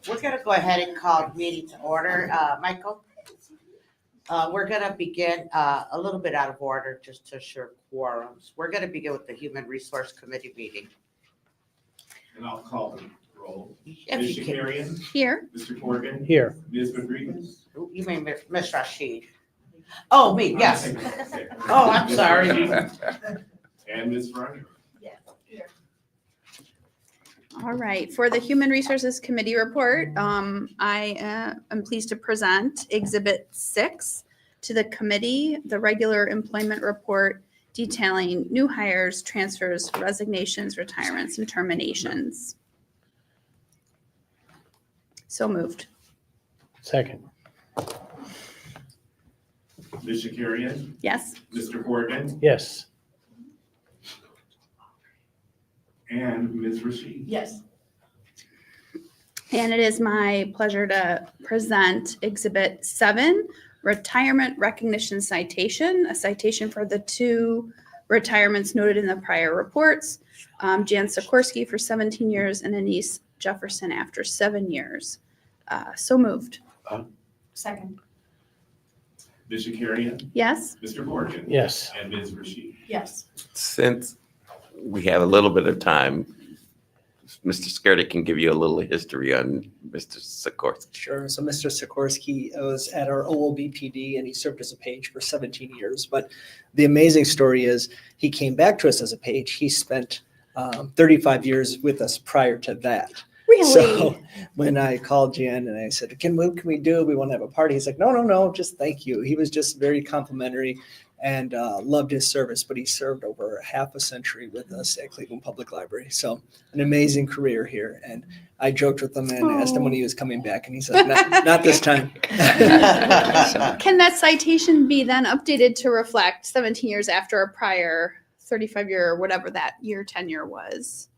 We're going to go ahead and call the meeting to order. Michael, we're going to begin a little bit out of order just to assure quorums. We're going to begin with the Human Resource Committee meeting. And I'll call the roll. If Ms. you can. Shakarian, Here. Mr. Corrigan, Here. Ms. Rodriguez. You mean Ms. Rashid? Oh, me, yes. Okay. Oh, I'm sorry. And Ms. Veronier. All right. For the Human Resources Committee report, I am pleased to present Exhibit 6 to the committee, the regular employment report detailing new hires, transfers, resignations, retirements, and terminations. So moved. Second. Ms. Shakarian, Yes. Mr. Corrigan, Yes. and Ms. Rashid. Yes. And it is my pleasure to present Exhibit 7, Retirement Recognition Citation, a citation for the 2 retirements noted in the prior reports. Jan Sikorsky for 17 years and Anise Jefferson after 7 years. So moved. Second. Ms. Shakarian, Yes? Mr. Corrigan. Yes. And Ms. Rashid. Yes. Since we have a little bit of time, Mr. Skirty can give you a little history on Mr. Sikorsky. Sure. So Mr. Sikorsky was at our OLBPD and he served as a page for 17 years. But the amazing story is he came back to us as a page. He spent 35 years with us prior to that. Really? So when I called Jan and I said, what can we do? We want to have a party. He's like, no, just thank you. He was just very complimentary and loved his service, but he served over half a century with us at Cleveland Public Library. So an amazing career here. And I joked with him and asked him when he was coming back, and he said, not this time. Can that citation be then updated to reflect 17 years after a prior 35-year or whatever that year tenure was?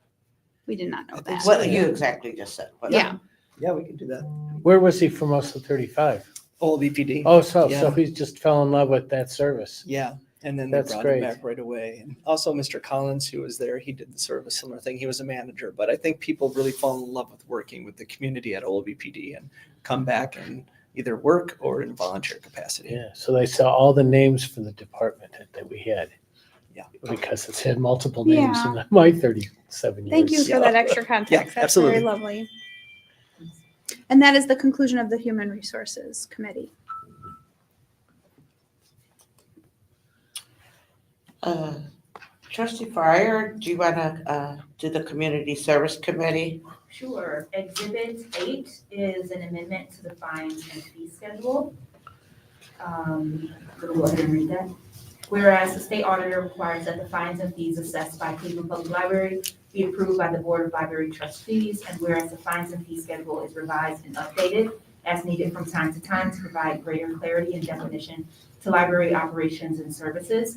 We did not know that. What you exactly just said. What- Yeah. Yeah, we can do that. Where was he for most of 35? OLBPD. Oh, so Yeah. he just fell in love with that service. Yeah, and then they That's brought great. him back right away. And also Mr. Collins, who was there, he did the sort of a similar thing. He was a manager, but I think people really fall in love with working with the community at OLBPD and come back and either work or in a volunteer capacity. Yeah. So they saw all the names for the department that we had. Yeah. Because it's had multiple names Yeah. in my 37 years. Thank you Yeah. for that extra context. Yeah, That's absolutely. very lovely. And that is the conclusion of the Human Resources Committee. Trustee Fryer, do you want to do the Community Service Committee? Sure. Exhibit 8 is an amendment to the fines and fee schedule. We'll go ahead and read that. Whereas the state auditor requires that the fines and fees assessed by Cleveland Public Library be approved by the Board of Library Trustees, and whereas the fines and fee schedule is revised and updated as needed from time to time to provide greater clarity and definition to library operations and services,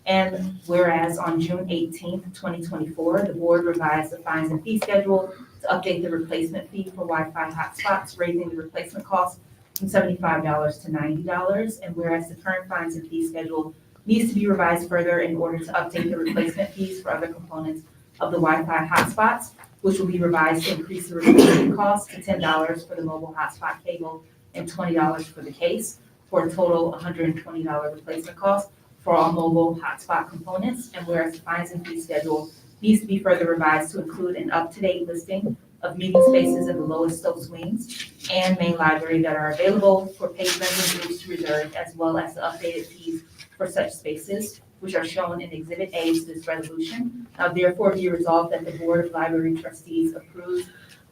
and whereas on June 18th, 2024, the board revised the fines and fee schedule to update the replacement fee for Wi-Fi hotspots, raising the replacement cost from $75 to $90. And whereas the current fines and fee schedule needs to be revised further in order to update the replacement fees for other components of the Wi-Fi hotspots, which will be revised to increase the replacement cost to $10 for the mobile hotspot cable and $20 for the case, for a total $120 replacement cost for all mobile hotspot components. And whereas the fines and fee schedule needs to be further revised to include an up-to-date listing of meeting spaces in the lowest slopes wings and main library that are available for patrons and groups to reserve, as well as the updated fees for such spaces, which are shown in Exhibit A to this resolution. Now therefore be resolved that the Board of Library Trustees approves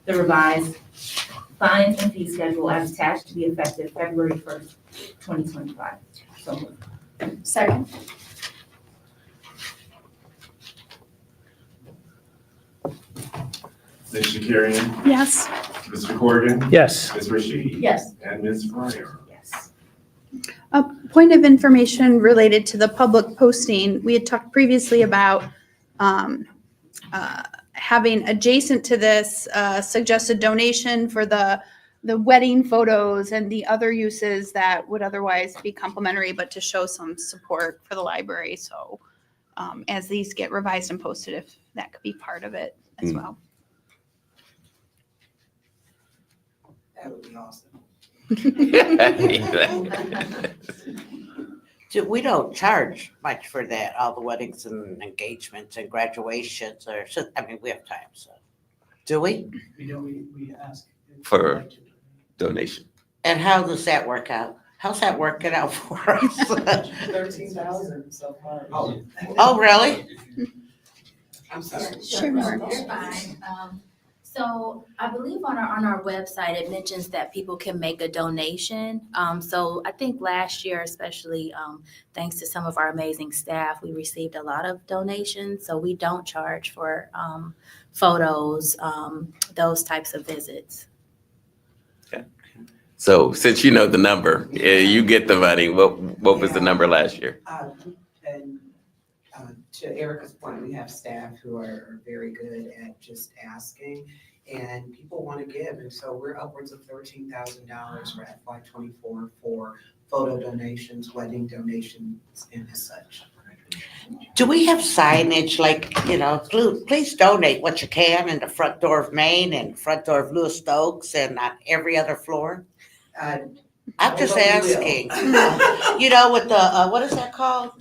the revised fines and fee schedule as attached to be effective February 1st, 2025. So moved. Second. Ms. Shakarian, Yes. Mr. Corrigan, Yes. Ms. Rashid. Yes. And Ms. Veronier. Yes. A point of information related to the public posting. We had talked previously about having adjacent to this suggested donation for the wedding photos and the other uses that would otherwise be complimentary, but to show some support for the library. So as these get revised and posted, if that could be part of it as well. That would be awesome. We don't charge much for that, all the weddings and engagements and graduations or, I mean, we have time, so. Do we? We don't, we ask. if For- you'd like to. Donation. And how does that work out? How's that working out for us? 13,000 so far. Oh, really? I'm sorry. Sure, Mark. You're fine. So I believe on our website, it mentions that people can make a donation. So I think last year, especially thanks to some of our amazing staff, we received a lot of donations. So we don't charge for photos, those types of visits. So since you know the number, you get the money. What was the number last year? And to Erica's point, we have staff who are very good at just asking, and people want to give, and so we're upwards of $13,000 for FY '24 for photo donations, wedding donations, and as such. Do we have signage like, please donate what you can in the front door of Maine and front door of Lewis Stokes and on every other floor? I'm just Although we will. asking. With the, what is that called?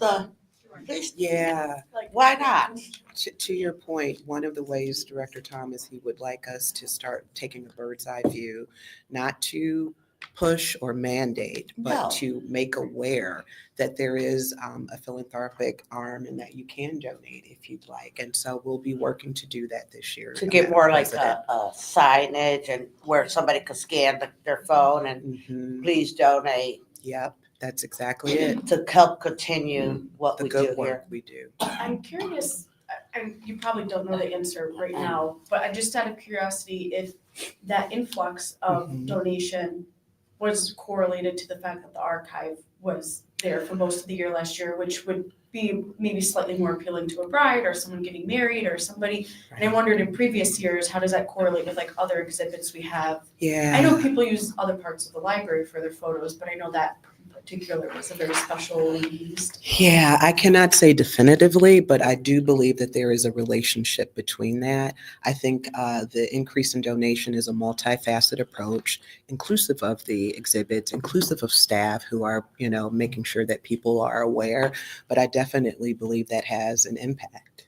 Yeah, Why not? to your point, one of the ways Director Thomas, he would like us to start taking a bird's eye view, not to push or mandate, No. but to make aware that there is a philanthropic arm and that you can donate if you'd like. And so we'll be working to do that this year. To get more like a signage and where somebody could scan their phone and Mhm. please donate Yep, that's exactly it. to help continue what The we good do work here. we do. I'm curious, and you probably don't know the answer right now, but I just out of curiosity, if that influx of Mhm. donation was correlated to the fact that the archive was there for most of the year last year, which would be maybe slightly more appealing to a bride or someone getting married or somebody. And I wondered in previous years, how does that correlate with like other exhibits we have? Yeah. I know people use other parts of the library for their photos, but I know that in particular was a very special used. Yeah, I cannot say definitively, but I do believe that there is a relationship between that. I think the increase in donation is a multifaceted approach, inclusive of the exhibits, inclusive of staff who are, making sure that people are aware. But I definitely believe that has an impact.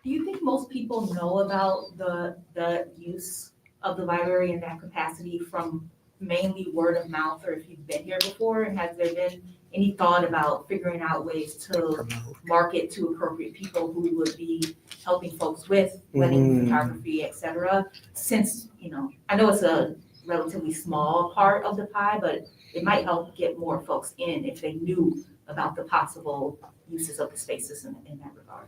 Do you think most people know about the use of the library in that capacity from mainly word of mouth, or if you've been here before? And has there been any thought about figuring out ways to Promote. market to appropriate people who would be helping folks with wedding photography, et cetera? Since, I know it's a relatively small part of the pie, but it might help get more folks in if they knew about the possible uses of the spaces in that regard.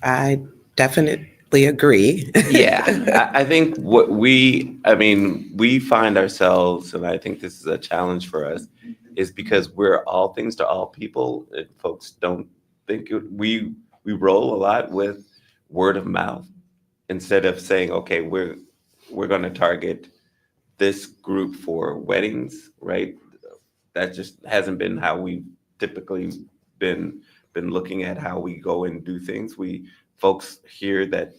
I definitely agree. Yeah, I think we find ourselves, and I think this is a challenge for us, is because we're all things to all people. And folks don't think we roll a lot with word of mouth instead of saying, okay, we're going to target this group for weddings, right? That just hasn't been how we've typically been looking at how we go and do things. Folks hear that,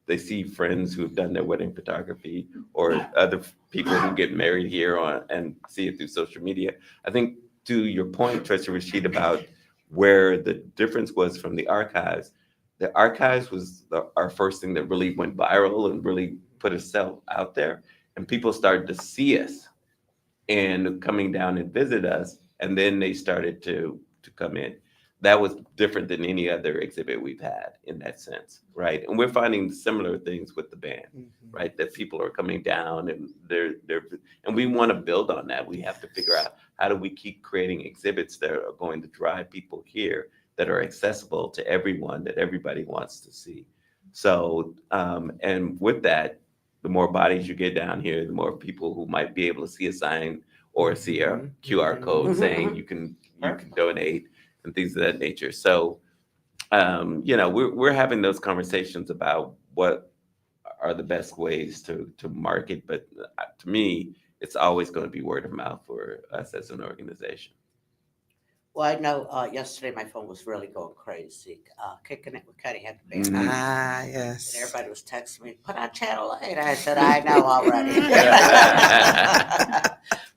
they see friends who've done their wedding photography or other people who get married here and see it through social media. I think to your point, Trustee Rashid, about where the difference was from the archives was our first thing that really went viral and really put itself out there. And people started to see us and coming down and visit us. And then they started to come in. That was different than any other exhibit we've had in that sense, right? And we're finding similar things with the band, right? That people are coming down and and we want to build on that. We have to figure out how do we keep creating exhibits that are going to drive people here, that are accessible to everyone, that everybody wants to see. So, and with that, the more bodies you get down here, the more people who might be able to see a sign or see a QR code saying you can donate and things of that nature. So, we're having those conversations about what are the best ways to market. But to me, it's always going to be word of mouth for us as an organization. Well, I know, yesterday my phone was really going crazy, Kicking It with Kenny had the band. Mhm. Ah, And yes. everybody was texting me, put on channel 8. I said, I know already.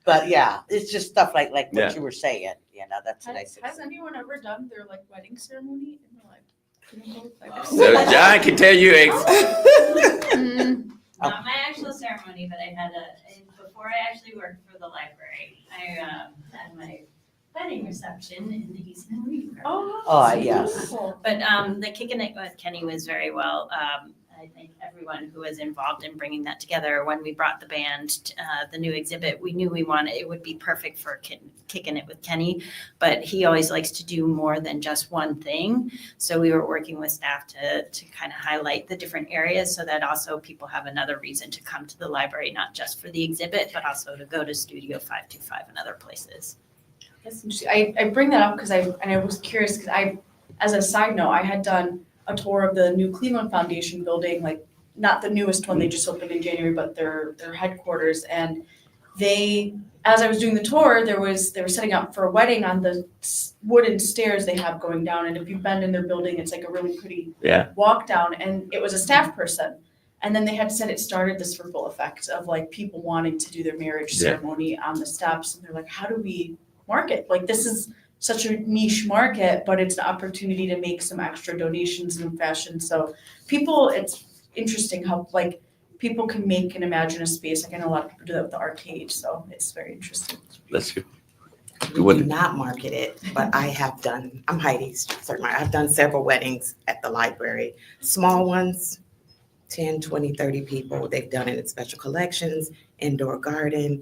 But yeah, it's just stuff like Yeah. what you were saying, that's a nice. Has anyone ever done their like wedding ceremony in the library? So John can tell you Mm, Not my actual ceremony, but I had before I actually worked for the library, I had my wedding reception in the Eastman Reading Room. Oh, yes. But the Kicking It with Kenny was very well. I thank everyone who was involved in bringing that together. When we brought the band, the new exhibit, we knew it would be perfect for Kicking It with Kenny, but he always likes to do more than just one thing. So we were working with staff to kind of highlight the different areas so that also people have another reason to come to the library, not just for the exhibit, but also to go to Studio 525 and other places. That's interesting. I bring that up because I was curious because as a side note, I had done a tour of the new Cleveland Foundation building, like not the newest one, they just opened in January, but their headquarters. And as I was doing the tour, they were setting up for a wedding on the wooden stairs they have going down. And if you've been in their building, it's like a really pretty walk down. And it was a staff person. And then they had said it started this ripple effect of like people wanting to do their marriage ceremony on the steps. And they're like, how do we market? Like this is such a niche market, but it's an opportunity to make some extra donations in fashion. So it's interesting how like people can make and imagine a space. Like I know a lot of people do that with the arcade. So it's very interesting. Let's go. We do not market it, but I'm Heidi, I've done several weddings at the library, small ones, 10, 20, 30 people. They've done it in special collections, indoor garden,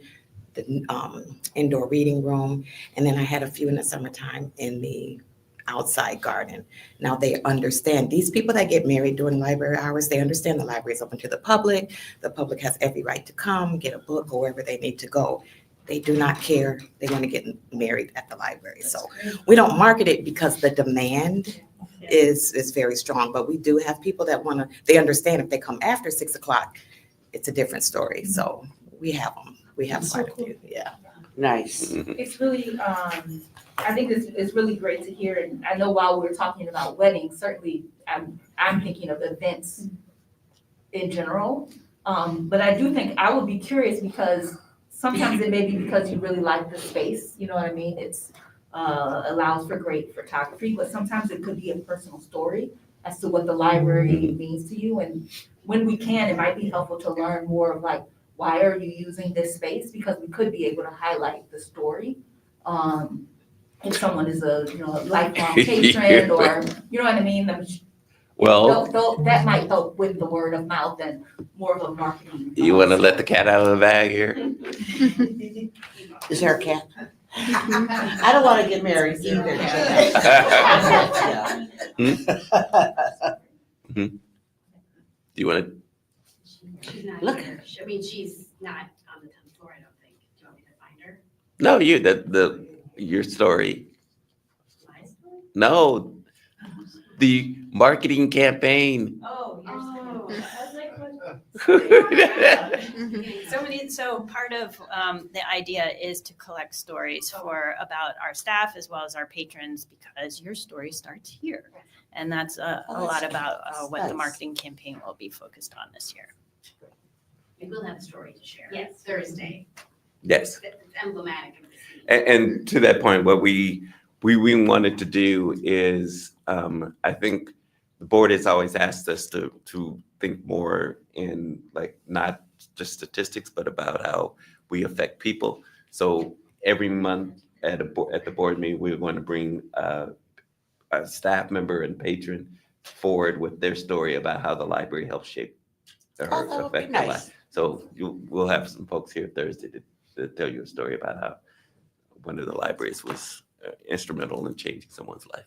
the indoor reading room. And then I had a few in the summertime in the outside garden. Now they understand, these people that get married during library hours, they understand the library is open to the public. The public has every right to come, get a book, go wherever they need to go. They do not care. They want to get married at the library. So we don't market it because the demand is very strong, but we do have people that they understand if they come after 6 o'clock, it's a different story. So we have them. We have quite a few, yeah. Nice. It's really, I think it's really great to hear, and I know while we're talking about weddings, certainly I'm thinking of events in general. But I do think I would be curious because sometimes it may be because you really like the space, you know what I mean? It's allows for great photography, but sometimes it could be a personal story as to what the library means to you. And when we can, it might be helpful to learn more of like, why are you using this space? Because we could be able to highlight the story. If someone is a lifelong patron or, you know what I mean? Well, that might help with the word of mouth and more of a marketing. you want to let the cat out of the bag here? Is there a cat? I don't want to get married either. Do you want to? She's not Look. here. I mean, she's not on the 10th floor, I don't think. Do you want me to find her? No, your story. My story? No, the marketing campaign. Oh, your story. Oh. I was like, what? Mhm. So part of the idea is to collect stories about our staff as well as our patrons, because your story starts here. And that's a lot about what the nice. marketing campaign will be focused on this year. We will have a story to share. Yes. Thursday. Yes. It's emblematic of the city. And to that point, what we wanted to do is, I think the board has always asked us to think more in like not just statistics, but about how we affect people. So every month at the board meeting, we're going to bring a staff member and patron forward with their story about how the library helps shape or Oh, that would be affect their nice. life. So we'll have some folks here Thursday to tell you a story about how one of the libraries was instrumental in changing someone's life.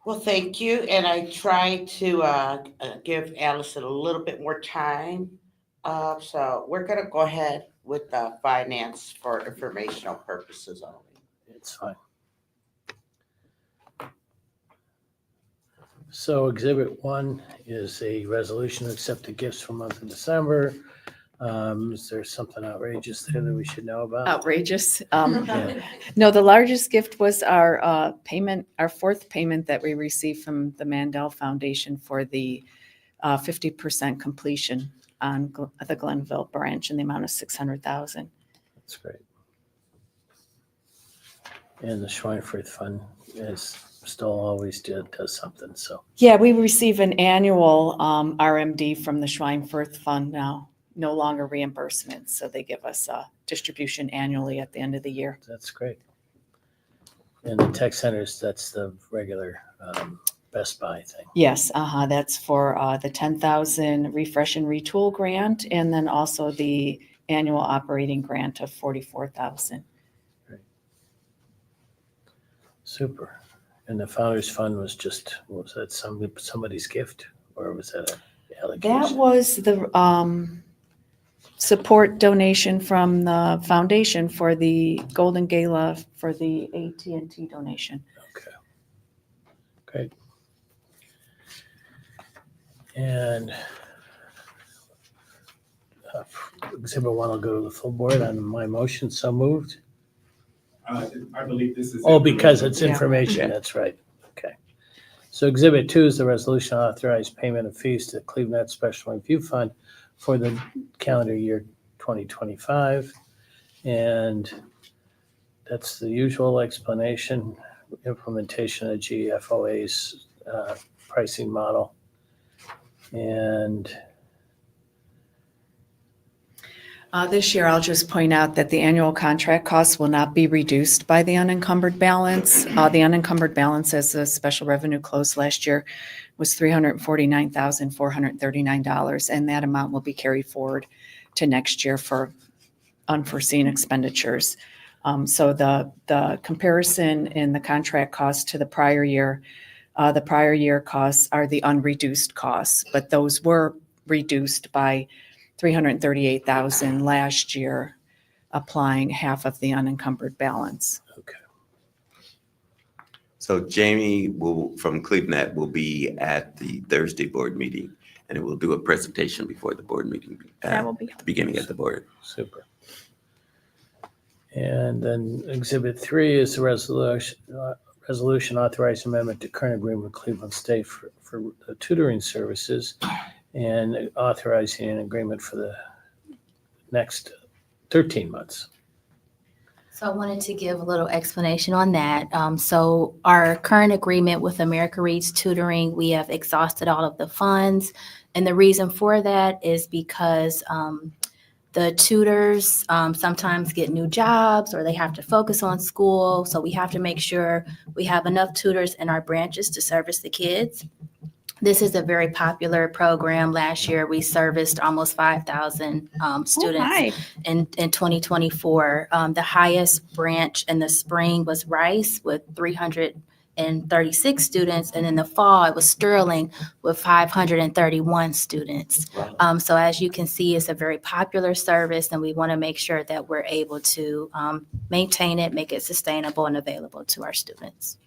Well, thank you. And I tried to give Allison a little bit more time. So we're going to go ahead with finance for informational purposes only. It's fine. So Exhibit 1 is a resolution to accept the gifts for month of December. Is there something outrageous there that we should know about? Outrageous. Yeah. No, the largest gift was our payment, our fourth payment that we received from the Mandel Foundation for the 50% completion on the Glenville branch in the amount of $600,000. That's great. And the Schweinfurth Fund is still always does something, so. Yeah, we receive an annual RMD from the Schweinfurth Fund now, no longer reimbursement. So they give us a distribution annually at the end of the year. That's great. And the tech centers, that's the regular Best Buy thing. Yes, that's for the 10,000 refresh and retool grant, and then also the annual operating grant of 44,000. Super. And the Founders Fund was just, what was that, somebody's gift? Or was that an allocation? That was the support donation from the foundation for the Golden Gala for the AT&T donation. Okay. Great. And Exhibit 1 will go to the full board on my motion, so moved. I believe this is. Oh, because it's Yeah. information, that's right. Okay. So Exhibit 2 is the resolution authorized payment of fees to the Cleveland Special Review Fund for the calendar year 2025. And that's the usual explanation, implementation of GFOA's pricing model. And This year, I'll just point out that the annual contract costs will not be reduced by the unencumbered balance. The unencumbered balance as the special revenue closed last year was $349,439, and that amount will be carried forward to next year for unforeseen expenditures. So the comparison in the contract cost to the prior year costs are the unreduced costs, but those were reduced by $338,000 last year, applying half of the unencumbered balance. okay. So Jamie from CleveNet will be at the Thursday board meeting, and it will do a presentation before the board meeting That will be. at the beginning of the board. Super. And then Exhibit 3 is the resolution authorizing amendment to current agreement with Cleveland State for the tutoring services and authorizing an agreement for the next 13 months. So I wanted to give a little explanation on that. So our current agreement with America Reads Tutoring, we have exhausted all of the funds. And the reason for that is because the tutors sometimes get new jobs or they have to focus on school. So we have to make sure we have enough tutors in our branches to service the kids. This is a very popular program. Last year, we serviced almost 5,000 students in 2024. The highest branch in the spring was Rice with 336 students, and in the fall, it was Sterling with 531 students. So as you can see, it's a very popular service, and we want to make sure that we're able to maintain it, make it sustainable and available to our students.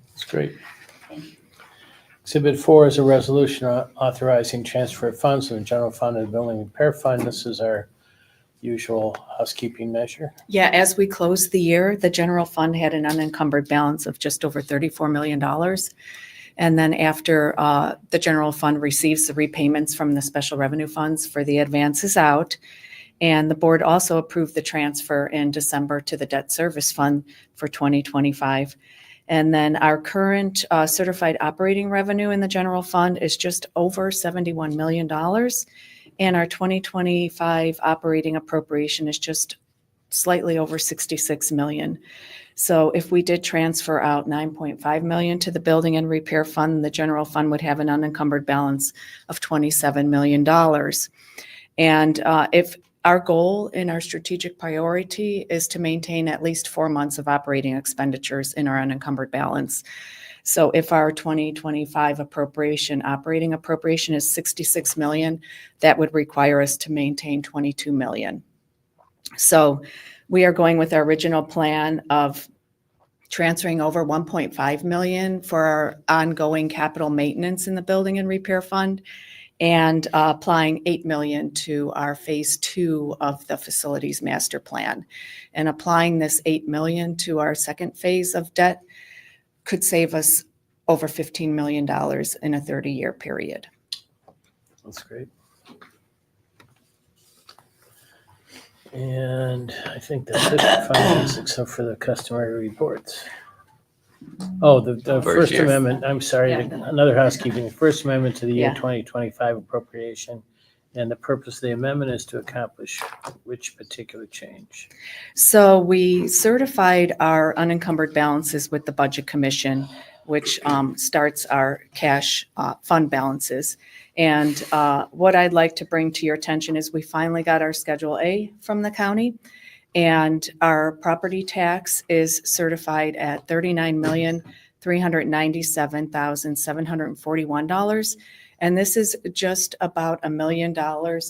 That's great. Exhibit 4 is a resolution authorizing transfer of funds from the general fund and the building repair fund. This is our usual housekeeping measure. Yeah, as we closed the year, the general fund had an unencumbered balance of just over $34 million. And then after the general fund receives the repayments from the special revenue funds for the advances out, and the board also approved the transfer in December to the debt service fund for 2025. And then our current certified operating revenue in the general fund is just over $71 million. And our 2025 operating appropriation is just slightly over $66 million. So if we did transfer out $9.5 million to the building and repair fund, the general fund would have an unencumbered balance of $27 million. And if our goal in our strategic priority is to maintain at least 4 months of operating expenditures in our unencumbered balance. So if our 2025 operating appropriation is $66 million, that would require us to maintain $22 million. So we are going with our original plan of transferring over $1.5 million for our ongoing capital maintenance in the building and repair fund, and applying $8 million to our phase 2 of the facilities master plan. And applying this $8 million to our second phase of debt could save us over $15 million in a 30-year period. That's great. And I think that's it for finance, except for the customary reports. Oh, the First year. Amendment, I'm sorry, Yeah. another housekeeping. First Amendment to the year Yeah. 2025 appropriation. And the purpose of the amendment is to accomplish which particular change? So we certified our unencumbered balances with the Budget Commission, which starts our cash fund balances. And what I'd like to bring to your attention is we finally got our Schedule A from the county. And our property tax is certified at $39,397,741. And this is just about $1 million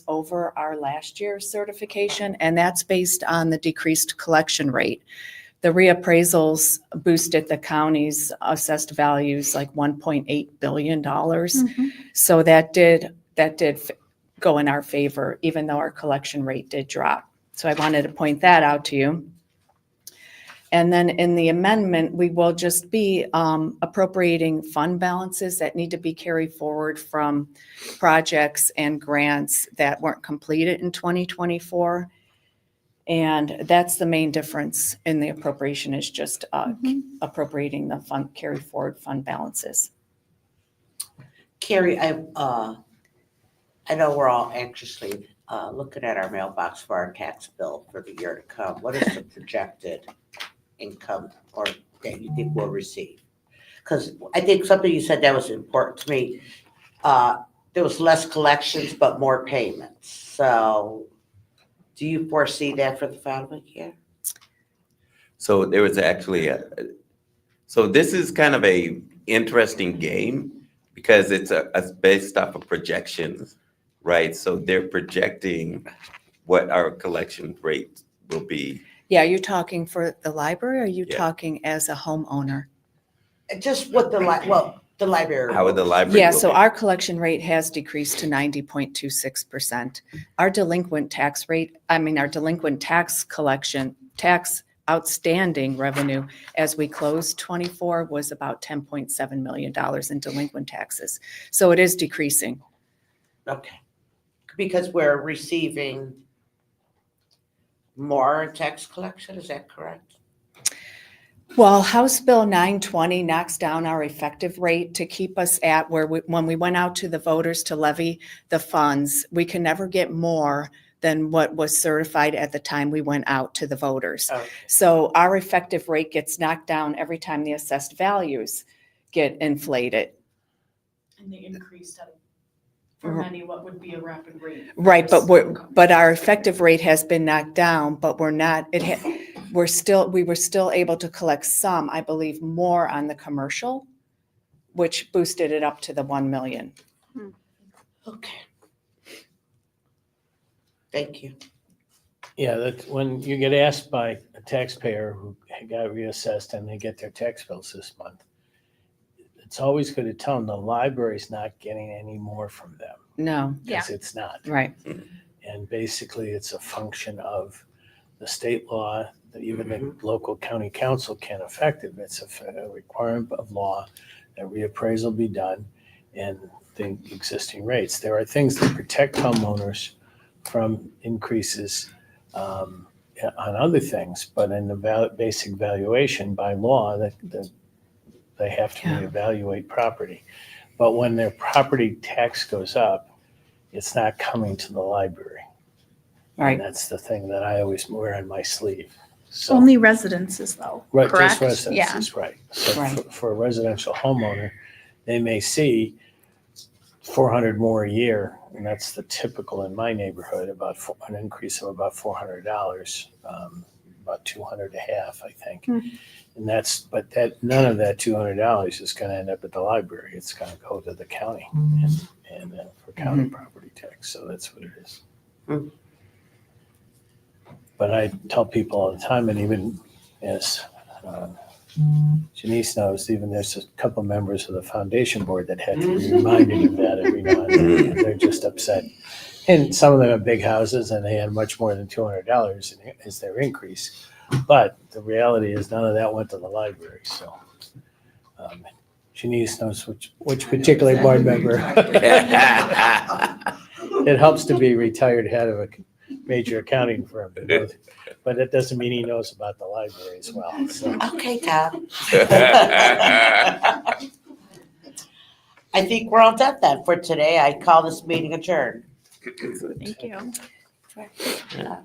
over our last year's certification, and that's based on the decreased collection rate. The reappraisals boosted the county's assessed values like $1.8 billion. So that did go in our favor, even though our collection rate did drop. So I wanted to point that out to you. And then in the amendment, we will just be appropriating fund balances that need to be carried forward from projects and grants that weren't completed in 2024. And that's the main difference in the appropriation, is just appropriating the fund carry forward fund balances. Carrie, I know we're all anxiously looking at our mailbox for our tax bill for the year to come. What is the projected income or that you think we'll receive? Because I think something you said that was important to me. There was less collections but more payments. So do you foresee that for the following year? So there was actually so this is kind of a interesting game because it's based off of projections, right? So they're projecting what our collection rate will be. Yeah, you're talking for the library, or are you Yeah. talking as a homeowner? Just what the library. How would the library? Yeah, will so be. our collection rate has decreased to 90.26%. Our delinquent tax collection, tax outstanding revenue as we closed 24 was about $10.7 million in delinquent taxes. So it is decreasing. Okay. Because we're receiving more tax collection, is that correct? Well, House Bill 920 knocks down our effective rate to keep us at where when we went out to the voters to levy the funds, we can never get more than what was certified at the time we went out to the voters. Okay. So our effective rate gets knocked down every time the assessed values get inflated. And they increased at, for many, what would be a rapid rate. Right, but our effective rate has been knocked down, but we're not, we were still able to collect some, I believe, more on the commercial, which boosted it up to the 1 million. Okay. Thank you. Yeah, that when you get asked by a taxpayer who got reassessed and they get their tax bills this month, it's always good to tell them the library's not getting any more from them. No, Because it's not. right. And basically, it's a function of the state law that even the local county council can't affect it. It's a requirement of law that reappraisal be done and the existing rates. There are things that protect homeowners from increases on other things, but in the basic valuation by law, that they have to reevaluate property. But when their property tax goes up, it's not coming to the library. Right. And that's the thing that I always wear on my sleeve. So, Only residences though, right, correct? just residences, right. So Right. for a residential homeowner, they may see 400 more a year, and that's the typical in my neighborhood, about an increase of about $400, about 200 a half, I think. And but none of that $200 is going to end up at the library. It's going to go to the county and for county property tax. So that's what it is. But I tell people all the time, and even as Janice knows, even there's a couple members of the foundation board that had to be reminded of that every now and then. They're upset. And some of them have big houses and they had much more than $200 as their increase. But the reality is none of that went to the library, so. Janice knows which particular board member. It helps to be retired head of a major accounting firm, but it doesn't mean he knows about the library as well, so. Okay, Tom. I think we're all done then for today. I call this meeting adjourned. Thank you. Yeah.